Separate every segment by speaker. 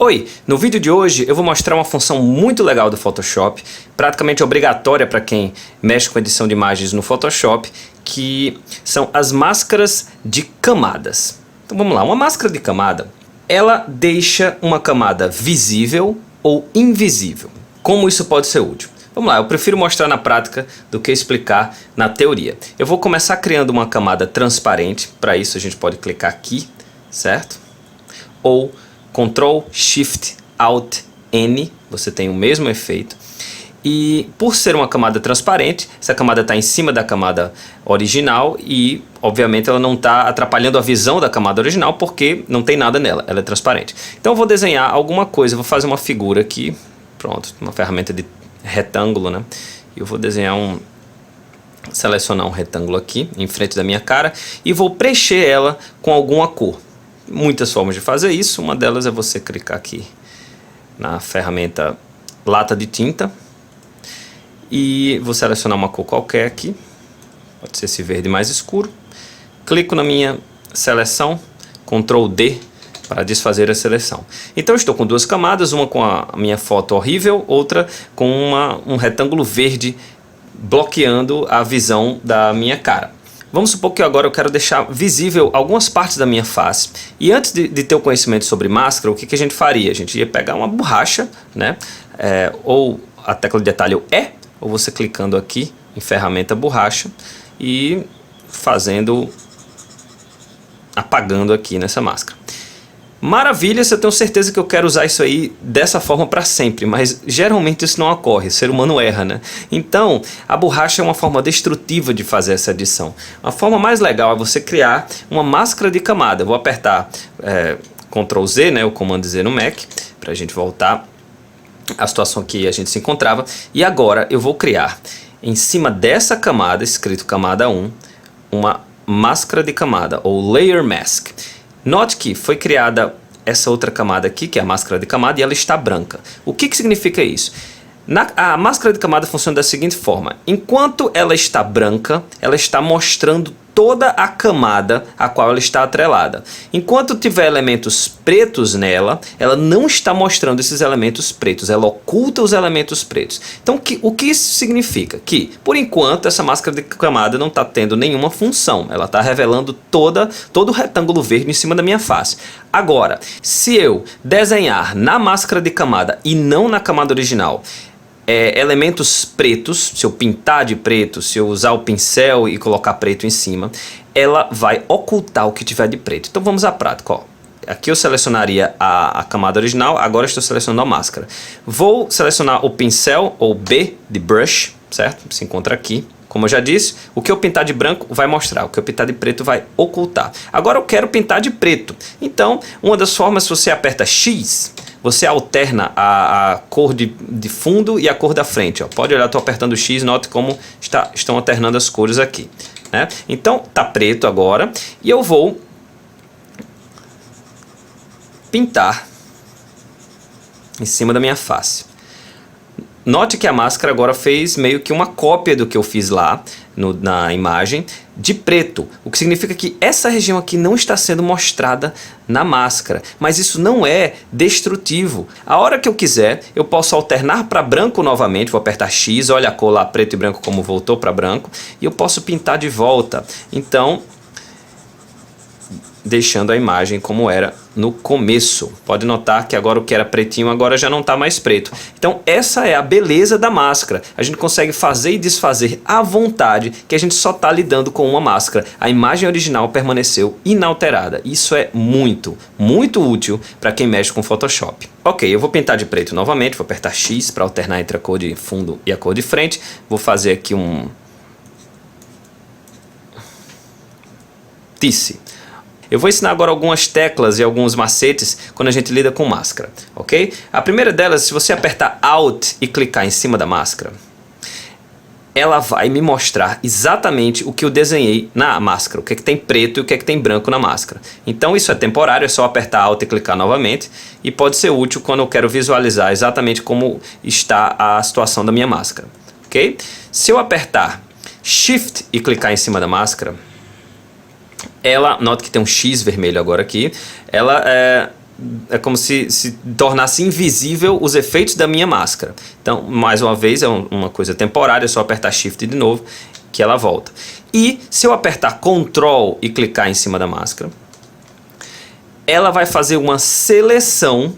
Speaker 1: Oi, no vídeo de hoje eu vou mostrar uma função muito legal do Photoshop, praticamente obrigatória para quem mexe com edição de imagens no Photoshop, que são as máscaras de camadas. Então vamos lá, uma máscara de camada, ela deixa uma camada visível ou invisível. Como isso pode ser útil? Vamos lá, eu prefiro mostrar na prática do que explicar na teoria. Eu vou começar criando uma camada transparente, para isso a gente pode clicar aqui, certo? Ou Ctrl, Shift, Alt, N, você tem o mesmo efeito. E por ser uma camada transparente, essa camada está em cima da camada original e, obviamente, ela não está atrapalhando a visão da camada original porque não tem nada nela, ela é transparente. Então eu vou desenhar alguma coisa, vou fazer uma figura aqui, pronto, uma ferramenta de retângulo, né? Eu vou desenhar selecionar um retângulo aqui, em frente da minha cara, e vou preencher ela com alguma cor. Muitas formas de fazer isso, uma delas é você clicar aqui na ferramenta lata de tinta e vou selecionar uma cor qualquer aqui, pode ser esse verde mais escuro, clico na minha seleção, Ctrl D para desfazer a seleção. Então eu estou com duas camadas, uma com a minha foto horrível, outra com um retângulo verde bloqueando a visão da minha cara. Vamos supor que agora eu quero deixar visível algumas partes da minha face. E antes de ter o conhecimento sobre máscara, o que a gente faria? A gente ia pegar uma borracha, né? Ou a tecla de atalho E, ou você clicando aqui em ferramenta borracha e apagando aqui nessa máscara. Maravilha, eu tenho certeza que eu quero usar isso aí dessa forma para sempre, mas geralmente isso não ocorre, o ser humano erra, né? Então, a borracha é uma forma destrutiva de fazer essa edição. A forma mais legal é você criar uma máscara de camada. Eu vou apertar Ctrl Z, né, o comando Z no Mac, para a gente voltar à situação que a gente se encontrava. E agora eu vou criar, em cima dessa camada, escrito camada 1, uma máscara de camada, ou Layer Mask. Note que foi criada essa outra camada aqui, que é a máscara de camada, e ela está branca. O que significa isso? A máscara de camada funciona da seguinte forma. Enquanto ela está branca, ela está mostrando toda a camada a qual ela está atrelada. Enquanto tiver elementos pretos nela, ela não está mostrando esses elementos pretos, ela oculta os elementos pretos. Então o que isso significa? Que, por enquanto, essa máscara de camada não está tendo nenhuma função, ela está revelando todo o retângulo verde em cima da minha face. Agora, se eu desenhar na máscara de camada e não na camada original, elementos pretos, se eu pintar de preto, se eu usar o pincel e colocar preto em cima, ela vai ocultar o que tiver de preto. Então vamos à prática, ó. Aqui eu selecionaria a camada original, agora estou selecionando a máscara. Vou selecionar o pincel, ou B de brush, certo? Se encontra aqui. Como eu já disse, o que eu pintar de branco vai mostrar, o que eu pintar de preto vai ocultar. Agora eu quero pintar de preto. Então, uma das formas, se você aperta X, você alterna a cor de fundo e a cor da frente. Ó. Pode olhar, estou apertando X, note como estão alternando as cores aqui. Né? Então, está preto agora e eu vou pintar em cima da minha face. Note que a máscara agora fez meio que uma cópia do que eu fiz lá na imagem de preto, o que significa que essa região aqui não está sendo mostrada na máscara, mas isso não é destrutivo. A hora que eu quiser, eu posso alternar para branco novamente, vou apertar X, olha a cor lá, preto e branco como voltou para branco, e eu posso pintar de volta. Então, deixando a imagem como era no começo. Pode notar que agora o que era pretinho agora já não está mais preto. Então essa é a beleza da máscara. A gente consegue fazer e desfazer à vontade, que a gente só está lidando com uma máscara. A imagem original permaneceu inalterada. Isso é muito, muito útil para quem mexe com Photoshop. Ok, eu vou pintar de preto novamente, vou apertar X para alternar entre a cor de fundo e a cor de frente. Vou fazer aqui um Tisse. Eu vou ensinar agora algumas teclas e alguns macetes quando a gente lida com máscara, ok? A primeira delas, se você apertar Alt e clicar em cima da máscara, ela vai me mostrar exatamente o que eu desenhei na máscara, o que é que tem preto e o que é que tem branco na máscara. Então isso é temporário, é só apertar Alt e clicar novamente e pode ser útil quando eu quero visualizar exatamente como está a situação da minha máscara, ok? Se eu apertar Shift e clicar em cima da máscara, ela, nota que tem um X vermelho agora aqui, ela é como se tornasse invisível os efeitos da minha máscara. Então, mais uma vez, é uma coisa temporária, é só apertar Shift de novo que ela volta. E se eu apertar Ctrl e clicar em cima da máscara, ela vai fazer uma seleção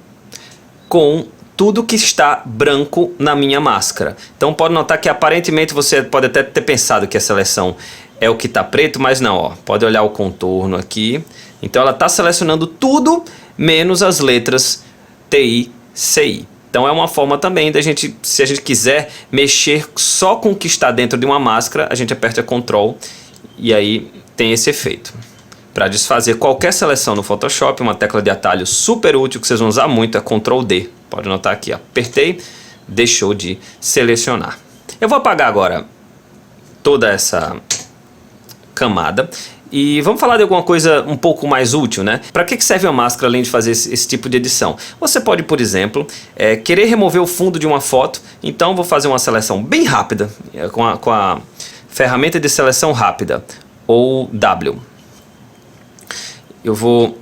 Speaker 1: com tudo que está branco na minha máscara. Então pode notar que aparentemente você pode até ter pensado que a seleção é o que está preto, mas não, ó. Pode olhar o contorno aqui. Então ela está selecionando tudo menos as letras TI, CI. Então é uma forma também da gente, se a gente quiser mexer só com o que está dentro de uma máscara, a gente aperta Ctrl e aí tem esse efeito. Para desfazer qualquer seleção no Photoshop, uma tecla de atalho super útil que vocês vão usar muito é Ctrl D. Pode notar aqui, apertei, deixou de selecionar. Eu vou apagar agora toda essa camada e vamos falar de alguma coisa um pouco mais útil, né? Para que serve a máscara além de fazer esse tipo de edição? Você pode, por exemplo, querer remover o fundo de uma foto, então vou fazer uma seleção bem rápida com a ferramenta de seleção rápida, ou W. Eu vou,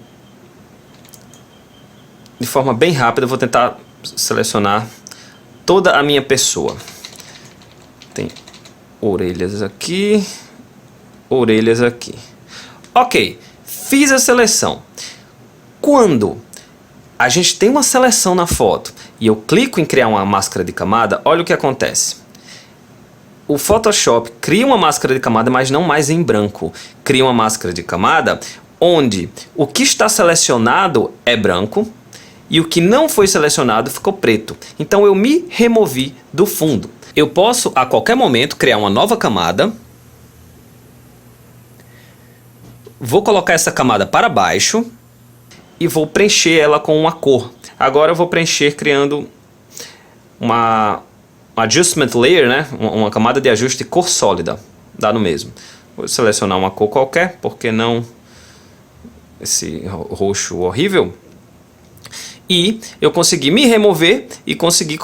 Speaker 1: de forma bem rápida, vou tentar selecionar toda a minha pessoa. Tem orelhas aqui, orelhas aqui. Ok, fiz a seleção. Quando a gente tem uma seleção na foto e eu clico em criar uma máscara de camada, olha o que acontece. O Photoshop cria uma máscara de camada, mas não mais em branco. Cria uma máscara de camada onde o que está selecionado é branco e o que não foi selecionado ficou preto. Então eu me removi do fundo. Eu posso a qualquer momento criar uma nova camada. Vou colocar essa camada para baixo e vou preencher ela com uma cor. Agora eu vou preencher criando uma adjustment layer, né? Uma camada de ajuste cor sólida. Dá no mesmo. Vou selecionar uma cor qualquer, porque não esse roxo horrível. E eu consegui me remover e consegui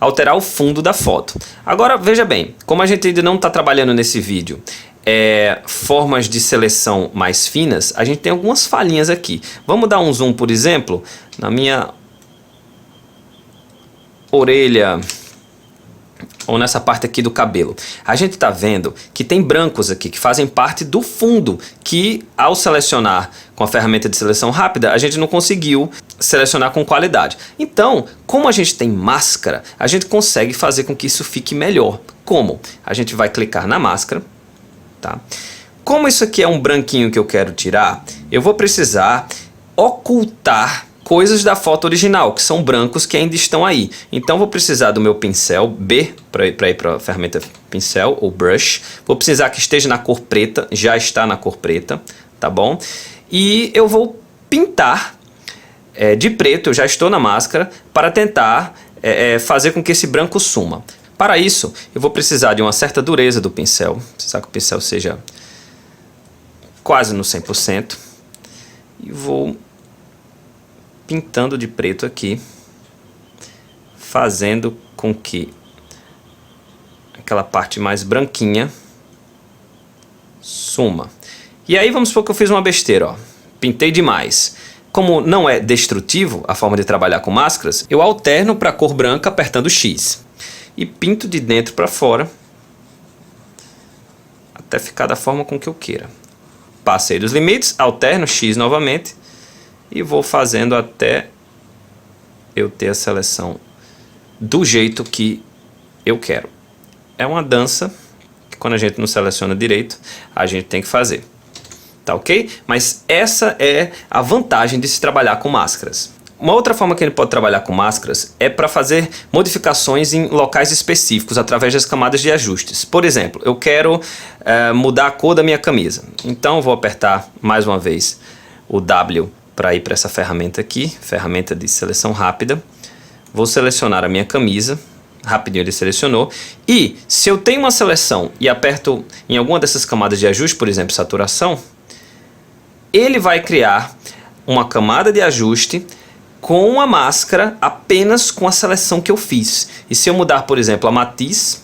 Speaker 1: alterar o fundo da foto. Agora veja bem, como a gente ainda não está trabalhando nesse vídeo formas de seleção mais finas, a gente tem algumas falhinhas aqui. Vamos dar um zoom, por exemplo, na minha orelha ou nessa parte aqui do cabelo. A gente está vendo que tem brancos aqui que fazem parte do fundo, que ao selecionar com a ferramenta de seleção rápida, a gente não conseguiu selecionar com qualidade. Então, como a gente tem máscara, a gente consegue fazer com que isso fique melhor. Como? A gente vai clicar na máscara, tá? Como isso aqui é um branquinho que eu quero tirar, eu vou precisar ocultar coisas da foto original, que são brancos que ainda estão aí. Então vou precisar do meu pincel B, para ir para a ferramenta pincel ou brush. Vou precisar que esteja na cor preta, já está na cor preta, tá bom? E eu vou pintar de preto, eu já estou na máscara, para tentar fazer com que esse branco suma. Para isso, eu vou precisar de uma certa dureza do pincel, precisar que o pincel seja quase no 100%. E vou pintando de preto aqui, fazendo com que aquela parte mais branquinha suma. E aí vamos supor que eu fiz uma besteira, ó. Pintei demais. Como não é destrutivo a forma de trabalhar com máscaras, eu alterno para a cor branca apertando X. E pinto de dentro para fora, até ficar da forma com que eu queira. Passei dos limites, alterno X novamente. E vou fazendo até eu ter a seleção do jeito que eu quero. É uma dança que quando a gente não seleciona direito, a gente tem que fazer. Tá ok? Mas essa é a vantagem de se trabalhar com máscaras. Uma outra forma que a gente pode trabalhar com máscaras é para fazer modificações em locais específicos através das camadas de ajustes. Por exemplo, eu quero mudar a cor da minha camisa. Então vou apertar mais uma vez o W para ir para essa ferramenta aqui, ferramenta de seleção rápida. Vou selecionar a minha camisa, rapidinho ele selecionou. E se eu tenho uma seleção e aperto em alguma dessas camadas de ajuste, por exemplo, saturação, ele vai criar uma camada de ajuste com a máscara apenas com a seleção que eu fiz. E se eu mudar, por exemplo, a matiz,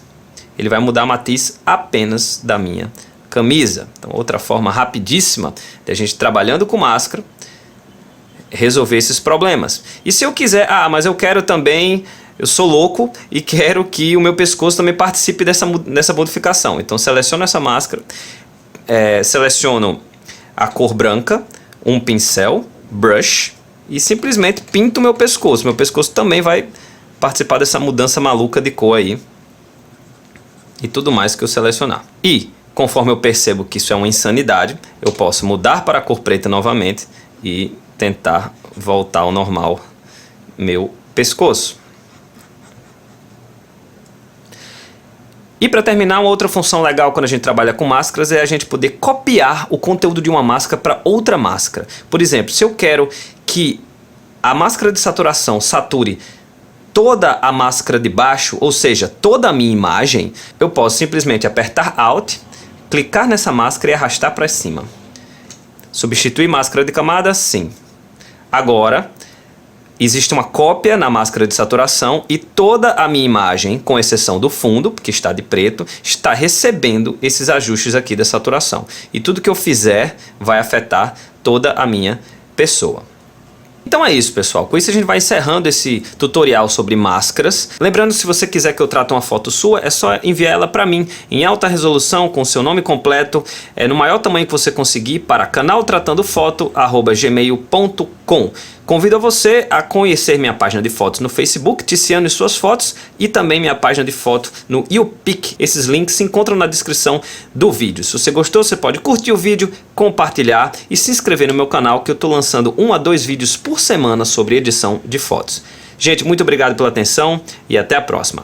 Speaker 1: ele vai mudar a matiz apenas da minha camisa. Então, outra forma rapidíssima de a gente trabalhando com máscara, resolver esses problemas. E se eu quiser, mas eu quero também, eu sou louco e quero que o meu pescoço também participe dessa modificação. Então seleciono essa máscara, seleciono a cor branca, um pincel, brush, e simplesmente pinto o meu pescoço. Meu pescoço também vai participar dessa mudança maluca de cor aí. E tudo mais que eu selecionar. E, conforme eu percebo que isso é uma insanidade, eu posso mudar para a cor preta novamente e tentar voltar ao normal meu pescoço. E para terminar, uma outra função legal quando a gente trabalha com máscaras é a gente poder copiar o conteúdo de uma máscara para outra máscara. Por exemplo, se eu quero que a máscara de saturação sature toda a máscara de baixo, ou seja, toda a minha imagem, eu posso simplesmente apertar Alt, clicar nessa máscara e arrastar para cima. Substituir máscara de camada? Sim. Agora, existe uma cópia na máscara de saturação e toda a minha imagem, com exceção do fundo, que está de preto, está recebendo esses ajustes aqui da saturação. E tudo que eu fizer vai afetar toda a minha pessoa. Então é isso, pessoal. Com isso a gente vai encerrando esse tutorial sobre máscaras. Lembrando, se você quiser que eu trate uma foto sua, é só enviar ela para mim em alta resolução, com seu nome completo, no maior tamanho que você conseguir, para canaltratandofoto@gmail.com. Convido a você a conhecer minha página de fotos no Facebook, Tiziano e Suas Fotos, e também minha página de foto no YouPic. Esses links se encontram na descrição do vídeo. Se você gostou, você pode curtir o vídeo, compartilhar e se inscrever no meu canal, que eu estou lançando 1 a 2 vídeos por semana sobre edição de fotos. Gente, muito obrigado pela atenção e até a próxima.